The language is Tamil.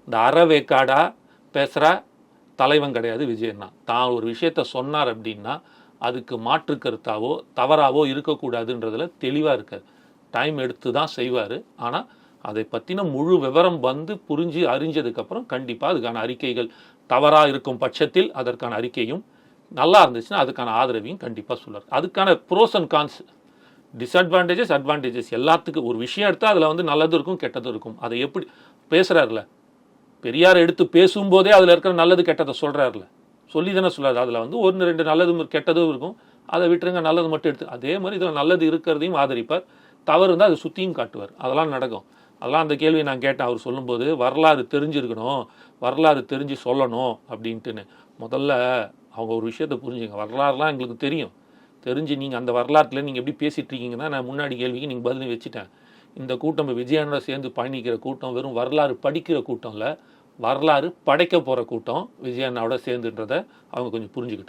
இந்த அறவேக்காடா பேசுகிற தலைவன் கிடையாது விஜயண்ணா. தான் ஒரு விஷயத்த சொன்னார் அப்படின்னா அதுக்கு மாற்று கருத்தாவோ தவறாவோ இருக்கக்கூடாதுன்றதுல தெளிவாக இருக்கார். டைம் எடுத்து தான் செய்வார். ஆனால் அதை பற்றின முழு விவரம் வந்து புரிஞ்சு அறிஞ்சதுக்கப்புறம் கண்டிப்பாக அதுக்கான அறிக்கைகள் தவறாக இருக்கும் பட்சத்தில் அதற்கான அறிக்கையும், நல்லா இருந்துச்சுன்னா அதுக்கான ஆதரவையும் கண்டிப்பாக சொல்லுவார். அதுக்கான pros and cons, disadvantages advantages எல்லாத்துக்கும் ஒரு விஷயம் எடுத்தால் அதில் வந்து நல்லதும் இருக்கும் கெட்டதும் இருக்கும். அதை எப்படி பேசுகிறார்ல, பெரியார் எடுத்து பேசும்போதே அதில் இருக்கிற நல்லது கெட்டதை சொல்கிறார்ல, சொல்லி தானே சொல்லாது. அதில் வந்து 1-2 நல்லதும் கெட்டதும் இருக்கும், அதை விட்டுருங்க, நல்லது மட்டும் எடுத்து. அதே மாதிரி இதில் நல்லது இருக்கிறதையும் ஆதரிப்பார், தவறு இருந்தால் அதை சுற்றியும் காட்டுவார். அதெல்லாம் நடக்கும். அதெல்லாம் அந்த கேள்வியை நான் கேட்டேன் அவர் சொல்லும்போது. வரலாறு தெரிஞ்சிருக்கணும், வரலாறு தெரிஞ்சு சொல்லணும் அப்படின்ட்டுன்னு. முதல்ல அவங்க ஒரு விஷயத்தை புரிஞ்சுங்க, வரலாறுலாம் எங்களுக்கு தெரியும், தெரிஞ்சு நீங்கள் அந்த வரலாற்றில் நீங்கள் எப்படி பேசிகிட்டு இருக்கீங்கன்னா நான் முன்னாடி கேள்விக்கு நீங்கள் பதில் வச்சுட்டேன். இந்த கூட்டம் விஜயனோட சேர்ந்து பயணிக்கிற கூட்டம் வெறும் வரலாறு படிக்கிற கூட்டம் இல்லை, வரலாறு படைக்க போகிற கூட்டம் விஜயண்ணாவோட சேர்ந்துன்றதை அவங்க கொஞ்சம் புரிஞ்சுக்கிட்டோம்.